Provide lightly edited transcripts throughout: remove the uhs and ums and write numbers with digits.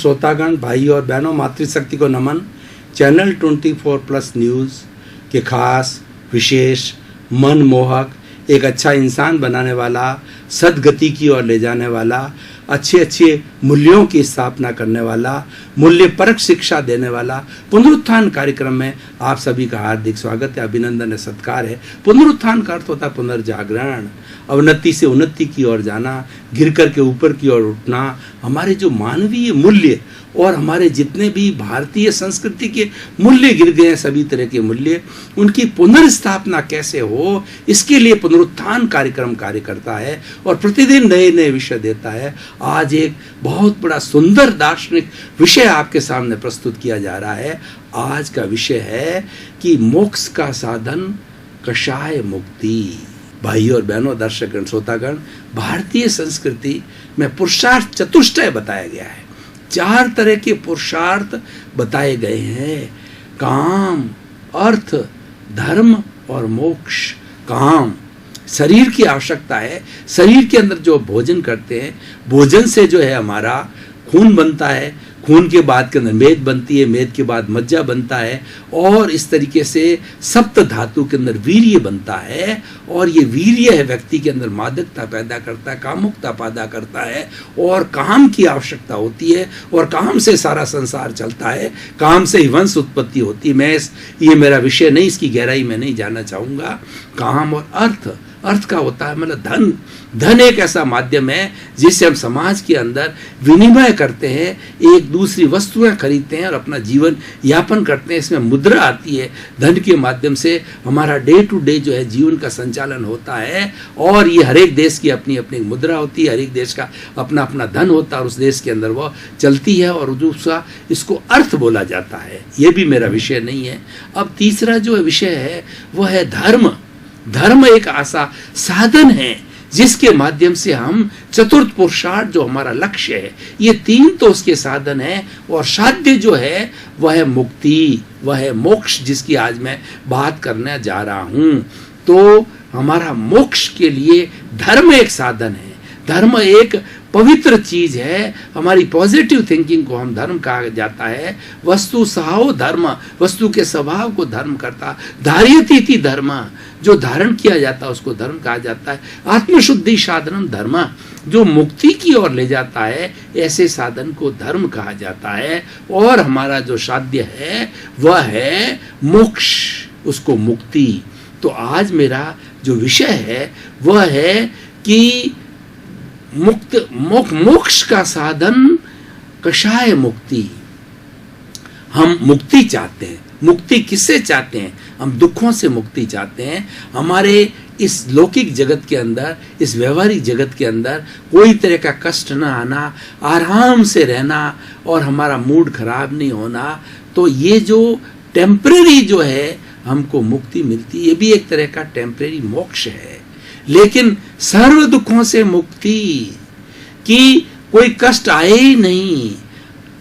श्रोतागण, भाई और बहनों, मातृशक्ति को नमन। चैनल 24+ न्यूज़ के खास विशेष मनमोहक, एक अच्छा इंसान बनाने वाला, सदगति की ओर ले जाने वाला, अच्छे मूल्यों की स्थापना करने वाला, मूल्य परक शिक्षा देने वाला पुनरुत्थान कार्यक्रम में आप सभी का हार्दिक स्वागत है, अभिनंदन है, सत्कार है। पुनरुत्थान का अर्थ होता है पुनर्जागरण, अवनति से उन्नति की ओर जाना, गिर कर के ऊपर की ओर उठना। हमारे जो मानवीय मूल्य और हमारे जितने भी भारतीय संस्कृति के मूल्य गिर गए हैं, सभी तरह के मूल्य, उनकी पुनर्स्थापना कैसे हो, इसके लिए पुनरुत्थान कार्यक्रम कार्य करता है और प्रतिदिन नए नए विषय देता है। आज एक बहुत बड़ा सुंदर दार्शनिक विषय आपके सामने प्रस्तुत किया जा रहा है। आज का विषय है कि मोक्ष का साधन कषाय मुक्ति। भाई और बहनों, दर्शकगण, श्रोतागण, भारतीय संस्कृति में पुरुषार्थ चतुष्टय बताया गया है। 4 तरह के पुरुषार्थ बताए गए हैं: काम, अर्थ, धर्म और मोक्ष। काम शरीर की आवश्यकता है। शरीर के अंदर जो भोजन करते हैं, भोजन से जो है हमारा खून बनता है, खून के बाद के अंदर मेद बनती है, मेद के बाद मज्जा बनता है और इस तरीके से सप्त धातु के अंदर वीर्य बनता है और ये वीर्य है व्यक्ति के अंदर मादकता पैदा करता है, कामुकता पैदा करता है और काम की आवश्यकता होती है और काम से सारा संसार चलता है, काम से ही वंश उत्पत्ति होती है। ये मेरा विषय नहीं, इसकी गहराई में नहीं जाना चाहूँगा। काम और अर्थ का होता है मतलब धन। धन एक ऐसा माध्यम है जिससे हम समाज के अंदर विनिमय करते हैं, एक दूसरी वस्तुएं खरीदते हैं और अपना जीवन यापन करते हैं। इसमें मुद्रा आती है। धन के माध्यम से हमारा डे टू डे जो है जीवन का संचालन होता है और ये हर एक देश की अपनी अपनी मुद्रा होती है, हर एक देश का अपना अपना धन होता है और उस देश के अंदर वो चलती है और दूसरा इसको अर्थ बोला जाता है। ये भी मेरा विषय नहीं है। अब तीसरा जो विषय है वो है धर्म। धर्म एक ऐसा साधन है जिसके माध्यम से हम चतुर्थ पुरुषार्थ जो हमारा लक्ष्य है, ये 3 तो उसके साधन है और साध्य जो है वह है मुक्ति, वह है मोक्ष, जिसकी आज मैं बात करने जा रहा हूं। तो हमारा मोक्ष के लिए धर्म एक साधन है। धर्म एक पवित्र चीज है। हमारी पॉजिटिव थिंकिंग को हम धर्म कहा जाता है। वस्तु सहाओ धर्म, वस्तु के स्वभाव को धर्म करता। धार्यति धर्म, जो धारण किया जाता है उसको धर्म कहा जाता है। आत्मशुद्धि साधनम धर्म, जो मुक्ति की ओर ले जाता है, ऐसे साधन को धर्म कहा जाता है। और हमारा जो साध्य है वह है मोक्ष, उसको मुक्ति। तो आज मेरा जो विषय है वह है कि मोक्ष का साधन कषाय मुक्ति। हम मुक्ति चाहते हैं। मुक्ति किससे चाहते हैं? हम दुखों से मुक्ति चाहते हैं। हमारे इस लौकिक जगत के अंदर, इस व्यवहारिक जगत के अंदर कोई तरह का कष्ट ना आना, आराम से रहना और हमारा मूड खराब नहीं होना। तो ये जो टेम्परेरी जो है हमको मुक्ति मिलती, ये भी एक तरह का टेम्परेरी मोक्ष है। लेकिन सर्व दुखों से मुक्ति, कि कोई कष्ट आए ही नहीं।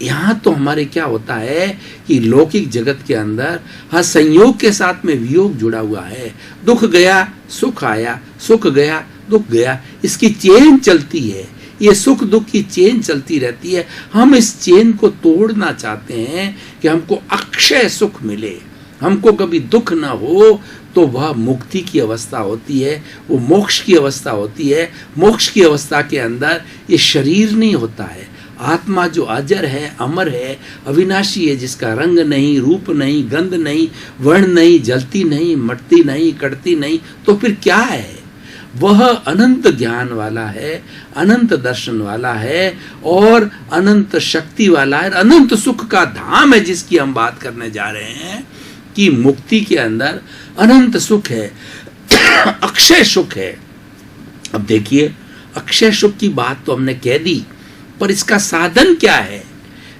यहाँ तो हमारे क्या होता है कि लौकिक जगत के अंदर हर संयोग के साथ में वियोग जुड़ा हुआ है। दुख गया सुख आया, सुख गया दुख गया, इसकी चेन चलती है। ये सुख दुख की चेन चलती रहती है। हम इस चेन को तोड़ना चाहते हैं कि हमको अक्षय सुख मिले, हमको कभी दुख ना हो। तो वह मुक्ति की अवस्था होती है, वो मोक्ष की अवस्था होती है। मोक्ष की अवस्था के अंदर ये शरीर नहीं होता है। आत्मा जो अजर है, अमर है, अविनाशी है, जिसका रंग नहीं, रूप नहीं, गंध नहीं, वर्ण नहीं, जलती नहीं, मटती नहीं, कटती नहीं, तो फिर क्या है? वह अनंत ज्ञान वाला है, अनंत दर्शन वाला है और अनंत शक्ति वाला है, अनंत सुख का धाम है, जिसकी हम बात करने जा रहे हैं। कि मुक्ति के अंदर अनंत सुख है, अक्षय सुख है। अब देखिए, अक्षय सुख की बात तो हमने कह दी, पर इसका साधन क्या है?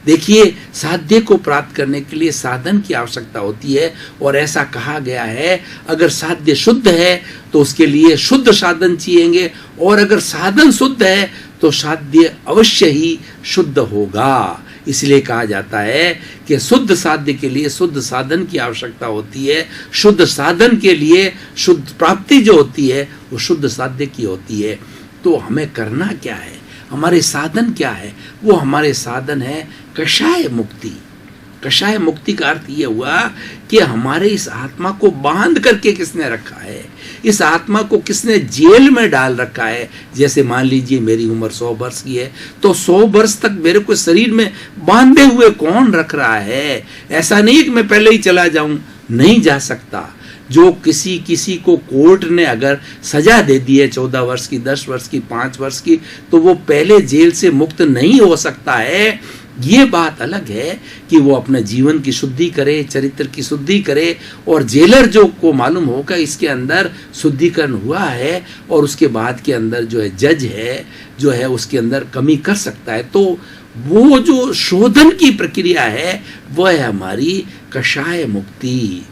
देखिए, साध्य को प्राप्त करने के लिए साधन की आवश्यकता होती है और ऐसा कहा गया है, अगर साध्य शुद्ध है तो उसके लिए शुद्ध साधन चाहिएंगे और अगर साधन शुद्ध है तो साध्य अवश्य ही शुद्ध होगा। इसलिए कहा जाता है कि शुद्ध साध्य के लिए शुद्ध साधन की आवश्यकता होती है। शुद्ध साधन के लिए शुद्ध प्राप्ति जो होती है वो शुद्ध साध्य की होती है। तो हमें करना क्या है? हमारे साधन क्या है? वो हमारे साधन है कषाय मुक्ति। कषाय मुक्ति का अर्थ ये हुआ कि हमारे इस आत्मा को बांध करके किसने रखा है, इस आत्मा को किसने जेल में डाल रखा है। जैसे मान लीजिए मेरी उम्र 100 वर्ष की है, तो 100 वर्ष तक मेरे को शरीर में बांधे हुए कौन रख रहा है? ऐसा नहीं कि मैं पहले ही चला जाऊं, नहीं जा सकता। जो किसी को कोर्ट ने अगर सजा दे दी है 14 वर्ष की, 10 वर्ष की, 5 वर्ष की, तो वो पहले जेल से मुक्त नहीं हो सकता है। ये बात अलग है कि वो अपने जीवन की शुद्धि करे, चरित्र की शुद्धि करे, और जेलर जो को मालूम होगा इसके अंदर शुद्धिकरण हुआ है, और उसके बाद के अंदर जो है जज है जो है उसके अंदर कमी कर सकता है। तो वो जो शोधन की प्रक्रिया है वह है हमारी कषाय मुक्ति।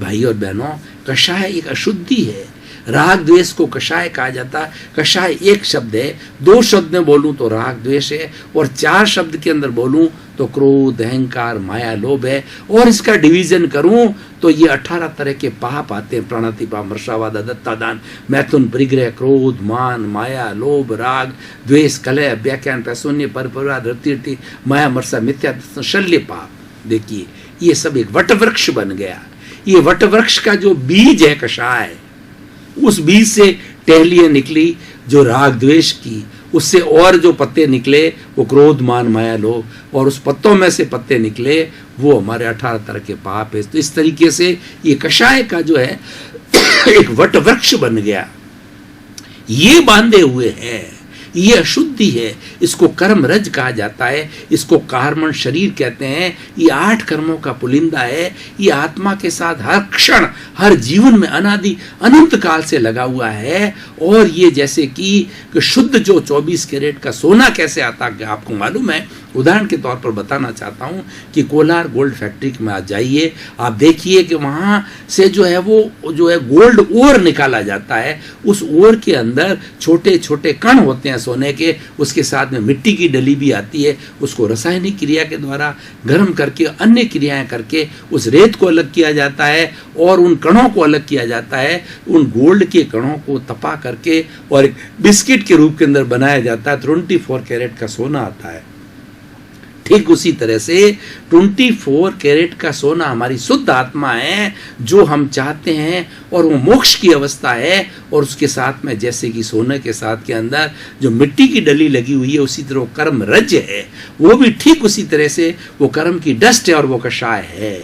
भाई और बहनों, कषाय एक अशुद्धि है। राग द्वेष को कषाय कहा जाता है। कषाय एक शब्द है, 2 शब्द में बोलूं तो राग द्वेष है, और 4 शब्द के अंदर बोलूं तो क्रोध, अहंकार, माया, लोभ है। और इसका डिवीजन करूं तो ये 18 तरह के पाप आते हैं। प्राणातिपा, मर्षावाद, दत्तादान, मैथुन, परिग्रह, क्रोध, मान, माया, लोभ, राग, द्वेष, कलह, व्याख्यान, पैशून्य, परपराध, रतिरति, माया, मर्षा, मिथ्या, शल्य पाप। देखिए ये सब एक वटवृक्ष बन गया। ये वटवृक्ष का जो बीज है कषाय, उस बीज से टहलियां निकली जो राग द्वेष की, उससे और जो पत्ते निकले वो क्रोध, मान, माया, लोभ, और उस पत्तों में से पत्ते निकले वो हमारे 18 तरह के पाप है। तो इस तरीके से ये कषाय का जो है एक वटवृक्ष बन गया। ये बांधे हुए हैं, ये अशुद्धि है। इसको कर्म रज कहा जाता है, इसको कार्मण शरीर कहते हैं। ये 8 कर्मों का पुलिंदा है। ये आत्मा के साथ हर क्षण, हर जीवन में अनादि अनंत काल से लगा हुआ है। और ये जैसे कि शुद्ध जो 24 कैरेट का सोना कैसे आता है आपको मालूम है। उदाहरण के तौर पर बताना चाहता हूं कि कोलार गोल्ड फैक्ट्री में आप जाइए, आप देखिए कि वहां से जो है वो जो है गोल्ड ओर निकाला जाता है। उस ओर के अंदर छोटे छोटे कण होते हैं सोने के, उसके साथ में मिट्टी की डली भी आती है। उसको रासायनिक क्रिया के द्वारा गर्म करके, अन्य क्रियाएं करके उस रेत को अलग किया जाता है और उन कणों को अलग किया जाता है। उन गोल्ड के कणों को तपा करके और एक बिस्किट के रूप के अंदर बनाया जाता है। 24 कैरेट का सोना आता है। ठीक उसी तरह से 24 कैरेट का सोना हमारी शुद्ध आत्मा है, जो हम चाहते हैं, और वो मोक्ष की अवस्था है। और उसके साथ में जैसे कि सोने के साथ के अंदर जो मिट्टी की डली लगी हुई है, उसी तरह कर्म रज है, वो भी ठीक उसी तरह से वो कर्म की डस्ट है और वो कषाय है।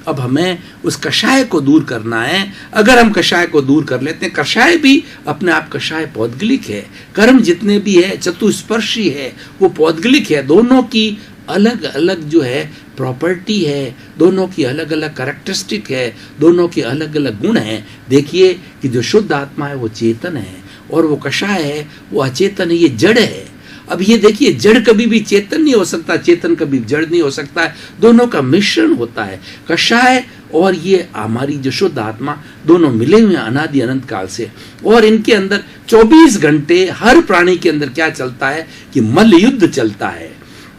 अब हमें उस कषाय को दूर करना है। अगर हम कषाय को दूर कर लेते हैं, कषाय भी अपने आप कषाय पौद्गलिक है। कर्म जितने भी है चतुस्पर्शी है, वो पौद्गलिक है। दोनों की अलग अलग जो है प्रॉपर्टी है, दोनों की अलग अलग कैरेक्टरिस्टिक है, दोनों के अलग अलग गुण हैं। देखिए कि जो शुद्ध आत्मा है वो चेतन है, और वो कषाय है वो अचेतन है, ये जड़ है। अब ये देखिए, जड़ कभी भी चेतन नहीं हो सकता, चेतन कभी जड़ नहीं हो सकता है। दोनों का मिश्रण होता है। कषाय और ये हमारी जो शुद्ध आत्मा दोनों मिले हुए हैं अनादि अनंत काल से। और इनके अंदर 24 घंटे हर प्राणी के अंदर क्या चलता है कि मल्ल युद्ध चलता है,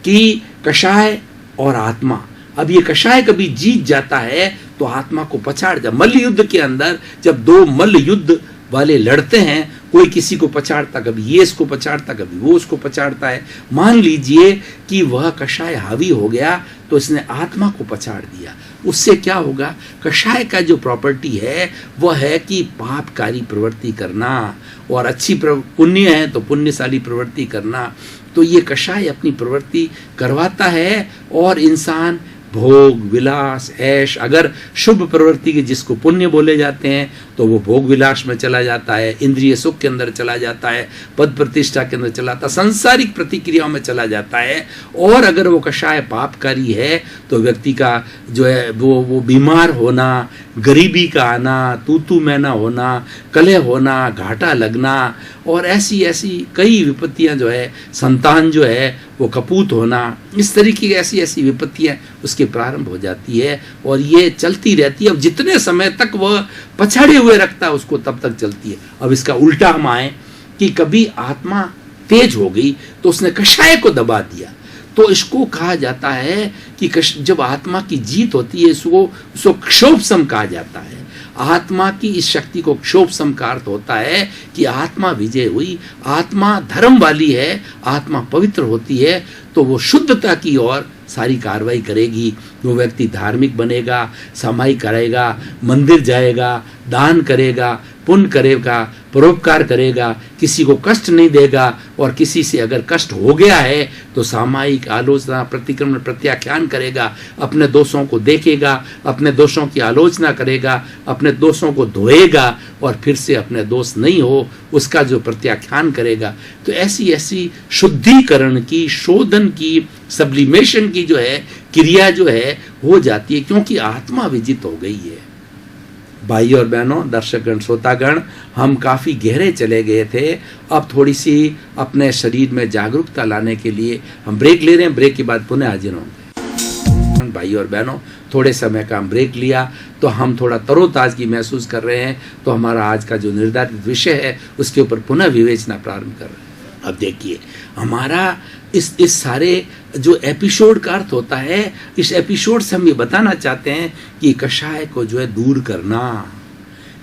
कि कषाय और आत्मा। अब ये कषाय कभी जीत जाता है तो आत्मा को पछाड़ जा। मल्ल युद्ध के अंदर जब 2 मल्ल युद्ध वाले लड़ते हैं, कोई किसी को पछाड़ता, कभी ये इसको पछाड़ता, कभी वो उसको पछाड़ता है। मान लीजिए कि वह कषाय हावी हो गया तो इसने आत्मा को पछाड़ दिया। उससे क्या होगा? कषाय का जो प्रॉपर्टी है वह है कि पापकारी प्रवृत्ति करना, और अच्छी पुण्य है तो पुण्यशाली प्रवृत्ति करना। तो ये कषाय अपनी प्रवृत्ति करवाता है, और इंसान भोग विलास ऐश, अगर शुभ प्रवृत्ति के जिसको पुण्य बोले जाते हैं तो वो भोग विलास में चला जाता है, इंद्रिय सुख के अंदर चला जाता है, पद प्रतिष्ठा के अंदर चला जाता है, सांसारिक प्रतिक्रियाओं में चला जाता है। और अगर वो कषाय पापकारी है तो व्यक्ति का जो है वो बीमार होना, गरीबी का आना, तूतू मैना होना, कलह होना, घाटा लगना, और ऐसी ऐसी कई विपत्तियां जो है, संतान जो है वो कपूत होना, इस तरीके की ऐसी ऐसी विपत्तियां उसके प्रारंभ हो जाती है। और ये चलती रहती है। अब जितने समय तक वह पछाड़े हुए रखता है उसको, तब तक चलती है। अब इसका उल्टा हम आए कि कभी आत्मा तेज हो गई तो उसने कषाय को दबा दिया, तो इसको कहा जाता है कि जब आत्मा की जीत होती है इसको क्षोभ सम कहा जाता है। आत्मा की इस शक्ति को क्षोभ का अर्थ होता है कि आत्मा विजय हुई, आत्मा धर्म वाली है, आत्मा पवित्र होती है, तो वो शुद्धता की ओर सारी कार्रवाई करेगी। वो व्यक्ति धार्मिक बनेगा, समाई करेगा, मंदिर जाएगा, दान करेगा, पुण्य करेगा, परोपकार करेगा, किसी को कष्ट नहीं देगा, और किसी से अगर कष्ट हो गया है तो सामायिक आलोचना, प्रतिक्रमण, प्रत्याख्यान करेगा, अपने दोषों को देखेगा, अपने दोषों की आलोचना करेगा, अपने दोषों को धोएगा और फिर से अपने दोष नहीं हो उसका जो प्रत्याख्यान करेगा। तो ऐसी ऐसी शुद्धिकरण की, शोधन की, सब्लिमेशन की जो है क्रिया जो है हो जाती है, क्योंकि आत्मा विजित हो गई है। भाई और बहनों, दर्शकगण, श्रोतागण, हम काफ़ी गहरे चले गए थे। अब थोड़ी सी अपने शरीर में जागरूकता लाने के लिए हम ब्रेक ले रहे हैं। ब्रेक के बाद पुनः हाजिर होंगे। भाई और बहनों, थोड़े समय का हम ब्रेक लिया तो हम थोड़ा तरोताजगी महसूस कर रहे हैं, तो हमारा आज का जो निर्धारित विषय है उसके ऊपर पुनः विवेचना प्रारंभ कर रहे हैं। अब देखिए, हमारा इस सारे जो एपिसोड का अर्थ होता है, इस एपिसोड से हम ये बताना चाहते हैं कि कषाय को जो है दूर करना,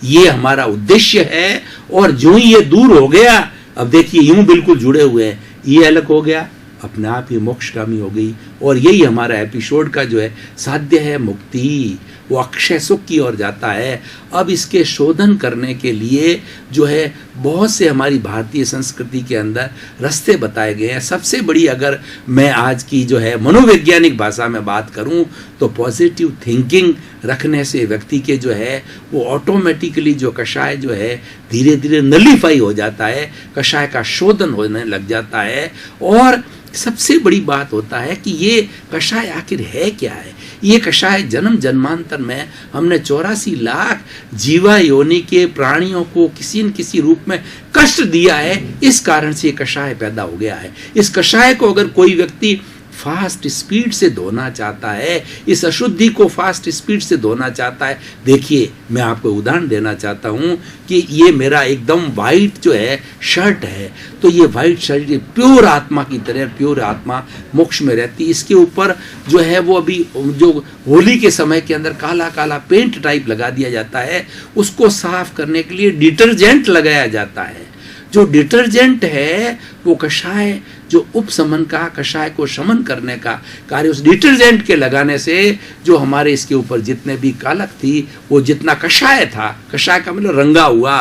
ये हमारा उद्देश्य है। और जो ही ये दूर हो गया, अब देखिए यूं बिल्कुल जुड़े हुए हैं, ये अलग हो गया, अपने आप ही मोक्षगामी हो गई। और यही हमारा एपिसोड का जो है साध्य है, मुक्ति, वो अक्षय सुख की ओर जाता है। अब इसके शोधन करने के लिए जो है बहुत से हमारी भारतीय संस्कृति के अंदर रास्ते बताए गए हैं। सबसे बड़ी अगर मैं आज की जो है मनोवैज्ञानिक भाषा में बात करूं तो पॉजिटिव थिंकिंग रखने से व्यक्ति के जो है वो ऑटोमेटिकली जो कषाय जो है धीरे धीरे नलीफाई हो जाता है, कषाय का शोधन होने लग जाता है। और सबसे बड़ी बात होता है कि ये कषाय आखिर है क्या है। ये कषाय जन्म जन्मांतर में हमने 84 लाख जीवा योनि के प्राणियों को किसी न किसी रूप में कष्ट दिया है, इस कारण से ये कषाय पैदा हो गया है। इस कषाय को अगर कोई व्यक्ति फास्ट स्पीड से धोना चाहता है, इस अशुद्धि को फास्ट स्पीड से धोना चाहता है, देखिए मैं आपको उदाहरण देना चाहता हूं कि ये मेरा एकदम वाइट जो है शर्ट है, तो ये वाइट शर्ट प्योर आत्मा की तरह, प्योर आत्मा मोक्ष में रहती। इसके ऊपर जो है वो अभी जो होली के समय के अंदर काला काला पेंट टाइप लगा दिया जाता है, उसको साफ करने के लिए डिटर्जेंट लगाया जाता है। जो डिटर्जेंट है वो कषाय जो उपशमन का, कषाय को शमन करने का कार्य उस डिटर्जेंट के लगाने से जो हमारे इसके ऊपर जितने भी कालक थी, वो जितना कषाय था, कषाय का मतलब रंगा हुआ,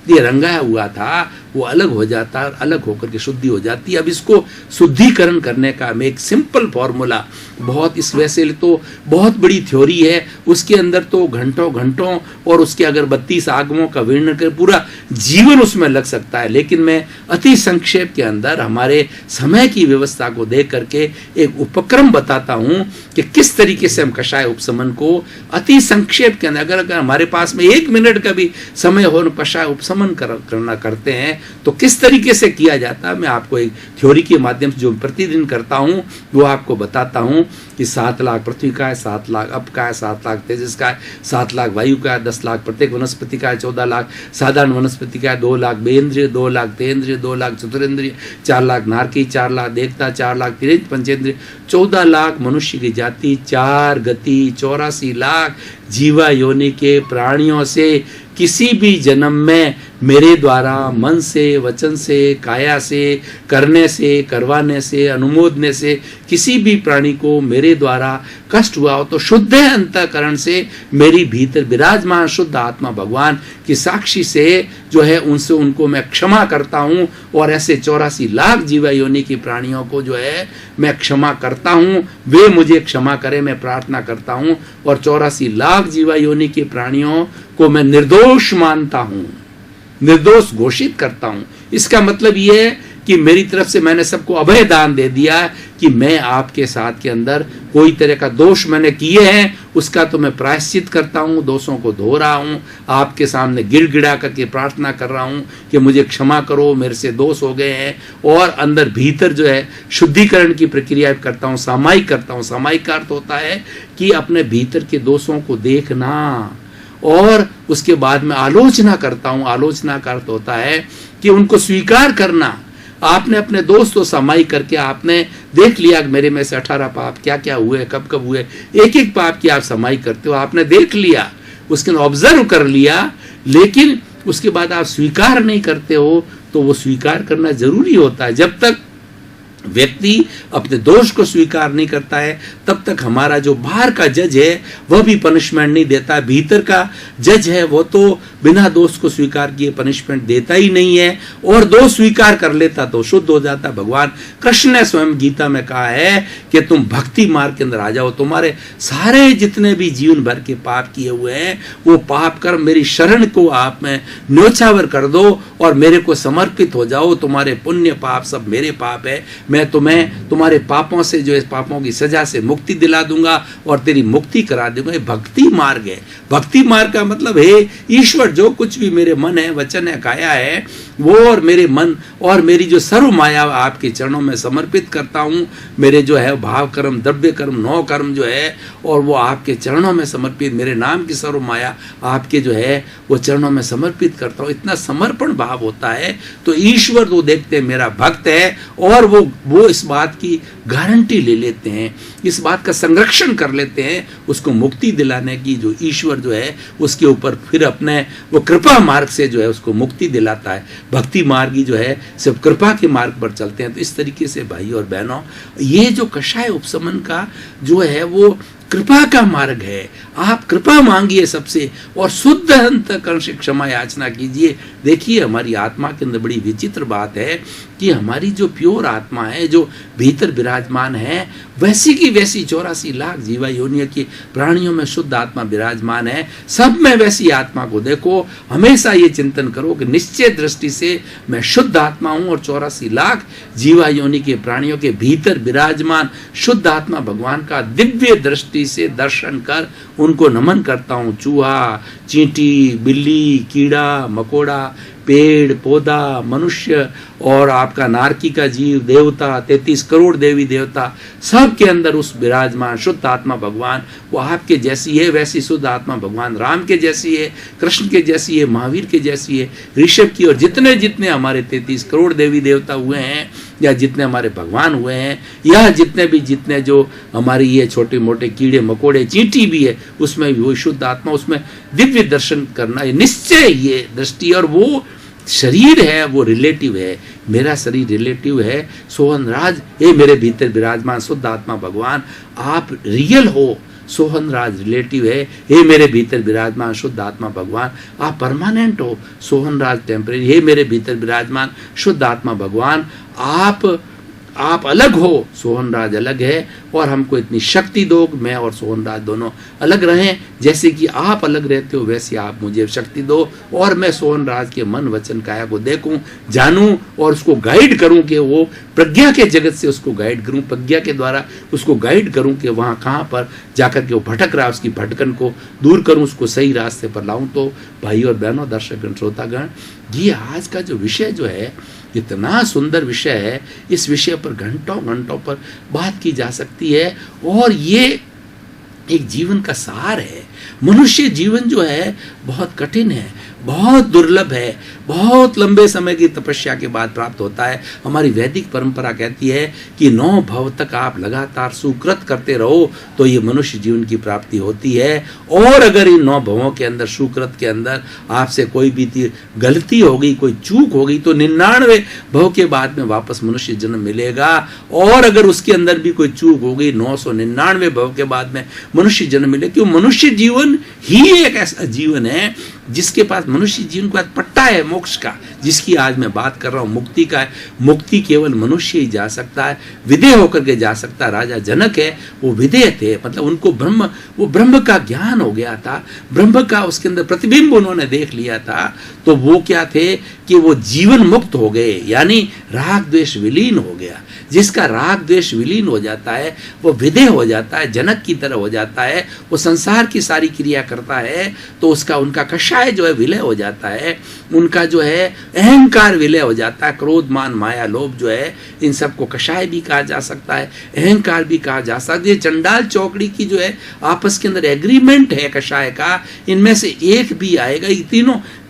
ये रंगाया हुआ था, वो अलग हो जाता है, अलग होकर के शुद्धि हो जाती है। अब इसको शुद्धिकरण करने का मैं एक सिंपल फॉर्मूला, बहुत इस वैसे तो बहुत बड़ी थ्योरी है, उसके अंदर तो घंटों घंटों और उसके अगर 32 आगमों का वर्णन कर पूरा जीवन उसमें लग सकता है, लेकिन मैं अति संक्षेप के अंदर हमारे समय की व्यवस्था को देख करके एक उपक्रम बताता हूं कि किस तरीके से हम कषाय उपशमन को अति संक्षेप के अंदर, अगर हमारे पास में 1 मिनट का भी समय हो, कषाय उपशमन करना करते हैं तो किस तरीके से किया जाता है। मैं आपको एक थ्योरी के माध्यम से जो प्रतिदिन करता हूं वो आपको बताता हूं कि 7 लाख पृथ्वी का है, 7 लाख अप का है, 7 लाख तेजस का है, 7 लाख वायु का है, 10 लाख प्रत्येक वनस्पति का है, 14 लाख साधारण वनस्पति का है, 2 लाख बेंद्रिय, 2 लाख तेंद्रिय, 2 लाख चतुरेंद्रिय, 4 लाख नारकी, 4 लाख देवता, 4 लाख तिरेंद्र पंचेंद्रिय, 14 लाख मनुष्य की जाति, 4 गति, 84 लाख जीवा योनि के प्राणियों से किसी भी जन्म में मेरे द्वारा मन से, वचन से, काया से, करने से, करवाने से, अनुमोदने से किसी भी प्राणी को मेरे द्वारा कष्ट हुआ हो तो शुद्ध अंतःकरण से मेरी भीतर विराजमान शुद्ध आत्मा भगवान की साक्षी से जो है उनसे उनको मैं क्षमा करता हूं। और ऐसे 84 लाख जीवा योनि की प्राणियों को जो है मैं क्षमा करता हूं, वे मुझे क्षमा करें, मैं प्रार्थना करता हूं। और 84 लाख जीवा योनि के प्राणियों को मैं निर्दोष मानता हूं, निर्दोष घोषित करता हूं। इसका मतलब यह है कि मेरी तरफ से मैंने सबको अभय दान दे दिया कि मैं आपके साथ के अंदर कोई तरह का दोष मैंने किए हैं उसका तो मैं प्रायश्चित करता हूं, दोषों को धो रहा हूं, आपके सामने गिड़गिड़ा करके प्रार्थना कर रहा हूं कि मुझे क्षमा करो, मेरे से दोष हो गए हैं। और अंदर भीतर जो है शुद्धिकरण की प्रक्रिया करता हूं, सामायिक करता हूं। सामायिक का अर्थ होता है कि अपने भीतर के दोषों को देखना और उसके बाद में आलोचना करता हूं। आलोचना का अर्थ होता है कि उनको स्वीकार करना। आपने अपने दोस्त को समाई करके आपने देख लिया कि मेरे में से 18 पाप क्या क्या हुए, कब कब हुए, एक एक पाप की आप समाई करते हो, आपने देख लिया, उसके अंदर ऑब्जर्व कर लिया, लेकिन उसके बाद आप स्वीकार नहीं करते हो, तो वो स्वीकार करना जरूरी होता है। जब तक व्यक्ति अपने दोष को स्वीकार नहीं करता है, तब तक हमारा जो बाहर का जज है वह भी पनिशमेंट नहीं देता। भीतर का जज है वो तो बिना दोष को स्वीकार किए पनिशमेंट देता ही नहीं है, और दोष स्वीकार कर लेता तो शुद्ध हो जाता। भगवान कृष्ण ने स्वयं गीता में कहा है कि तुम भक्ति मार्ग के अंदर आ जाओ, तुम्हारे सारे जितने भी जीवन भर के पाप किए हुए हैं वो पाप कर्म मेरी शरण को आप में न्योछावर कर दो और मेरे को समर्पित हो जाओ। तुम्हारे पुण्य पाप सब मेरे पाप है, मैं तुम्हें तुम्हारे पापों से जो है पापों की सजा से मुक्ति दिला दूंगा और तेरी मुक्ति करा दूंगा। ये भक्ति मार्ग है। भक्ति मार्ग का मतलब है ईश्वर जो कुछ भी मेरे मन है, वचन है, काया है, वो और मेरे मन और मेरी जो सर्व माया आपके चरणों में समर्पित करता हूँ। मेरे जो है भाव कर्म, द्रव्य कर्म, 9 कर्म जो है और वो आपके चरणों में समर्पित, मेरे नाम की सर्व माया आपके जो है वो चरणों में समर्पित करता हूँ। इतना समर्पण भाव होता है तो ईश्वर तो देखते हैं मेरा भक्त है, और वो इस बात की गारंटी ले लेते हैं, इस बात का संरक्षण कर लेते हैं। उसको मुक्ति दिलाने की जो ईश्वर जो है उसके ऊपर फिर अपने वो कृपा मार्ग से जो है उसको मुक्ति दिलाता है। भक्ति मार्गी जो है सिर्फ कृपा के मार्ग पर चलते हैं। तो इस तरीके से भाई और बहनों, ये जो कषाय उपशमन का जो है वो कृपा का मार्ग है। आप कृपा मांगिए सबसे और शुद्ध अंतःकरण से क्षमा याचना कीजिए। देखिए हमारी आत्मा के अंदर बड़ी विचित्र बात है कि हमारी जो प्योर आत्मा है, जो भीतर विराजमान है, वैसी की वैसी 84 लाख जीवा योनियों की प्राणियों में शुद्ध आत्मा विराजमान है। सब में वैसी आत्मा को देखो। हमेशा ये चिंतन करो कि निश्चय दृष्टि से मैं शुद्ध आत्मा हूँ और 84 लाख जीवा योनि के प्राणियों के भीतर विराजमान शुद्ध आत्मा भगवान का दिव्य दृष्टि से दर्शन कर उनको नमन करता हूँ। चूहा, चींटी, बिल्ली, कीड़ा मकोड़ा, पेड़ पौधा, मनुष्य और आपका नारकी का जीव, देवता, 33 करोड़ देवी देवता, सब के अंदर उस विराजमान शुद्ध आत्मा भगवान वो आपके जैसी है। वैसी शुद्ध आत्मा भगवान राम के जैसी है, कृष्ण के जैसी है, महावीर के जैसी है, ऋषभ की, और जितने जितने हमारे 33 करोड़ देवी देवता हुए हैं या जितने हमारे भगवान हुए हैं या जितने जो हमारी ये छोटे मोटे कीड़े मकोड़े, चींटी भी है, उसमें भी वो शुद्ध आत्मा, उसमें दिव्य दर्शन करना है निश्चय ये दृष्टि। और वो शरीर है वो रिलेटिव है, मेरा शरीर रिलेटिव है। सोहन राज हे मेरे भीतर विराजमान शुद्ध आत्मा भगवान, आप रियल हो। सोहन राज रिलेटिव है, हे मेरे भीतर विराजमान शुद्ध आत्मा भगवान, आप परमानेंट हो। सोहन राज टेम्परेरी, हे मेरे भीतर विराजमान शुद्ध आत्मा भगवान, आप अलग हो। सोहन राज अलग है और हमको इतनी शक्ति दो, मैं और सोहन राज दोनों अलग रहें। जैसे कि आप अलग रहते हो वैसे आप मुझे शक्ति दो और मैं सोहन राज के मन वचन काया को देखूं, जानूं और उसको गाइड करूं कि वो प्रज्ञा के जगत से उसको गाइड करूं, प्रज्ञा के द्वारा उसको गाइड करूं कि वहाँ कहाँ पर जाकर के वो भटक रहा है, उसकी भटकन को दूर करूं, उसको सही रास्ते पर लाऊं। तो भाई और बहनों, दर्शकगण, श्रोतागण, ये आज का जो विषय जो है इतना सुंदर विषय है। इस विषय पर घंटों घंटों पर बात की जा सकती है और ये एक जीवन का सार है। मनुष्य जीवन जो है बहुत कठिन है, बहुत दुर्लभ है, बहुत लंबे समय की तपस्या के बाद प्राप्त होता है। हमारी वैदिक परंपरा कहती है कि 9 भव तक आप लगातार सुकृत करते रहो तो ये मनुष्य जीवन की प्राप्ति होती है। और अगर इन 9 भवों के अंदर, सुकृत के अंदर आपसे कोई भी गलती हो गई, कोई चूक हो गई, तो 99 भव के बाद में वापस मनुष्य जन्म मिलेगा। और अगर उसके अंदर भी कोई चूक हो गई, 999 भव के बाद में मनुष्य जन्म मिले। क्यों? मनुष्य जीवन ही एक ऐसा जीवन है जिसके पास मनुष्य जीवन के बाद पट्टा है मोक्ष का, जिसकी आज मैं बात कर रहा हूँ, मुक्ति का है। मुक्ति केवल मनुष्य ही जा सकता है, विदेह होकर के जा सकता है। राजा जनक है, वो विदेह थे, मतलब उनको ब्रह्म का ज्ञान हो गया था, ब्रह्म का उसके अंदर प्रतिबिंब उन्होंने देख लिया था। तो वो क्या थे कि वो जीवन मुक्त हो गए, यानी राग द्वेष विलीन हो गया। जिसका राग द्वेष विलीन हो जाता है वो विदेह हो जाता है, जनक की तरह हो जाता है, वो संसार की सारी क्रिया करता है। तो उसका उनका कषाय जो है विलय हो जाता है, उनका जो है अहंकार विलय हो जाता है। क्रोध, मान, माया, लोभ जो है, इन सबको कषाय भी कहा जा सकता है, अहंकार भी कहा जा सकता है। चंडाल चौकड़ी की जो है आपस के अंदर एग्रीमेंट है कषाय का, इनमें से एक भी आएगा। ये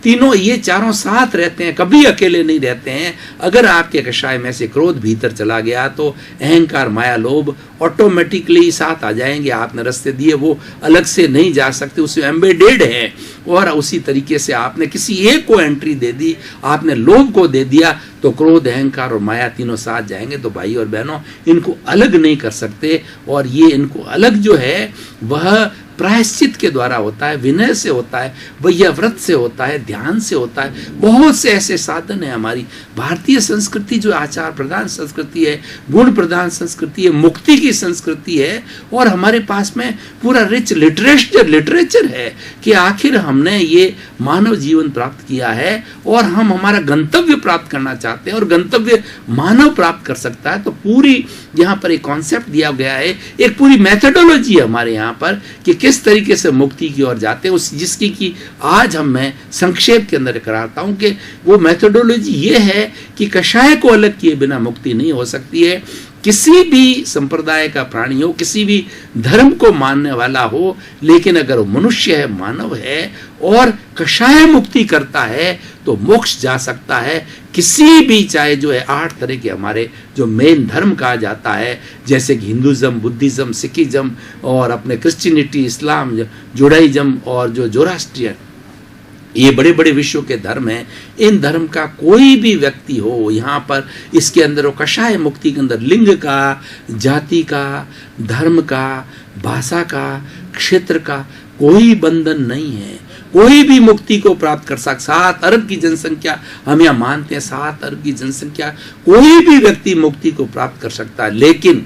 तीनों ये चारों साथ रहते हैं, कभी अकेले नहीं रहते हैं। अगर आपके कषाय में से क्रोध भीतर चला गया तो अहंकार, माया, लोभ ऑटोमेटिकली साथ आ जाएंगे। आपने रास्ते दिए, वो अलग से नहीं जा सकते, उसमें एम्बेडेड है। और उसी तरीके से आपने किसी एक को एंट्री दे दी, आपने लोभ को दे दिया, तो क्रोध, अहंकार और माया तीनों साथ जाएंगे। तो भाई और बहनों, इनको अलग नहीं कर सकते। और ये इनको अलग जो है वह प्रायश्चित के द्वारा होता है, विनय से होता है, वैया व्रत से होता है, ध्यान से होता है। बहुत से ऐसे साधन है। हमारी भारतीय संस्कृति जो आचार प्रधान संस्कृति है, गुण प्रधान संस्कृति है, मुक्ति की संस्कृति है। और हमारे पास में पूरा रिच लिटरेचर है कि आखिर हमने ये मानव जीवन प्राप्त किया है और हम हमारा गंतव्य प्राप्त करना चाहते हैं, और गंतव्य मानव प्राप्त कर सकता है। तो पूरी यहाँ पर एक कॉन्सेप्ट दिया गया है, एक पूरी मेथोडोलॉजी है हमारे यहाँ पर कि किस तरीके से मुक्ति की ओर जाते हैं, उस जिसकी की आज मैं संक्षेप के अंदर कराता हूं कि वो मेथोडोलॉजी ये है कि कषाय को अलग किए बिना मुक्ति नहीं हो सकती है। किसी भी संप्रदाय का प्राणी हो, किसी भी धर्म को मानने वाला हो, लेकिन अगर वो मनुष्य है, मानव है और कषाय मुक्ति करता है तो मोक्ष जा सकता है। किसी भी, चाहे जो है 8 तरह के हमारे जो मेन धर्म कहा जाता है, जैसे कि हिंदुज्म, बुद्धिज्म, सिखिज्म और अपने क्रिश्चियनिटी, इस्लाम, जुडाइज्म और जो जोरास्ट्रियन, ये बड़े बड़े विश्व के धर्म हैं। इन धर्म का कोई भी व्यक्ति हो, यहाँ पर इसके अंदर वो कषाय मुक्ति के अंदर लिंग का, जाति का, धर्म का, भाषा का, क्षेत्र का कोई बंधन नहीं है। कोई भी मुक्ति को प्राप्त कर सकता। 7 अरब की जनसंख्या हम यहाँ मानते हैं, 7 अरब की जनसंख्या, कोई भी व्यक्ति मुक्ति को प्राप्त कर सकता है। लेकिन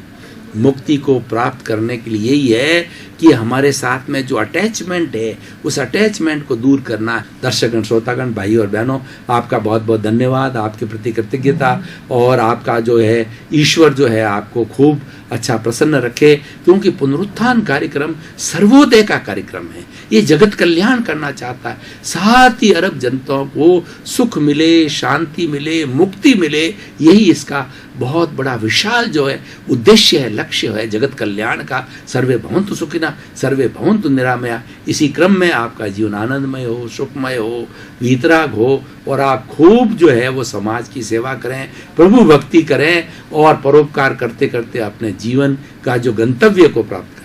मुक्ति को प्राप्त करने के लिए यही है कि हमारे साथ में जो अटैचमेंट है, उस अटैचमेंट को दूर करना। दर्शकगण, श्रोतागण, भाई और बहनों, आपका बहुत बहुत धन्यवाद, आपके प्रति कृतज्ञता। और आपका जो है ईश्वर जो है आपको खूब अच्छा प्रसन्न रखे, क्योंकि पुनरुत्थान कार्यक्रम सर्वोदय का कार्यक्रम है। ये जगत कल्याण करना चाहता है। 7 अरब जनताओं को सुख मिले, शांति मिले, मुक्ति मिले, यही इसका बहुत बड़ा विशाल जो है उद्देश्य है, लक्ष्य है जगत कल्याण का। सर्वे भवन्तु सुखिनः, सर्वे भवन्तु निरामया। इसी क्रम में आपका जीवन आनंदमय हो, सुखमय हो, वीतराग हो, और आप खूब जो है वो समाज की सेवा करें, प्रभु भक्ति करें और परोपकार करते करते अपने जीवन का जो गंतव्य को प्राप्त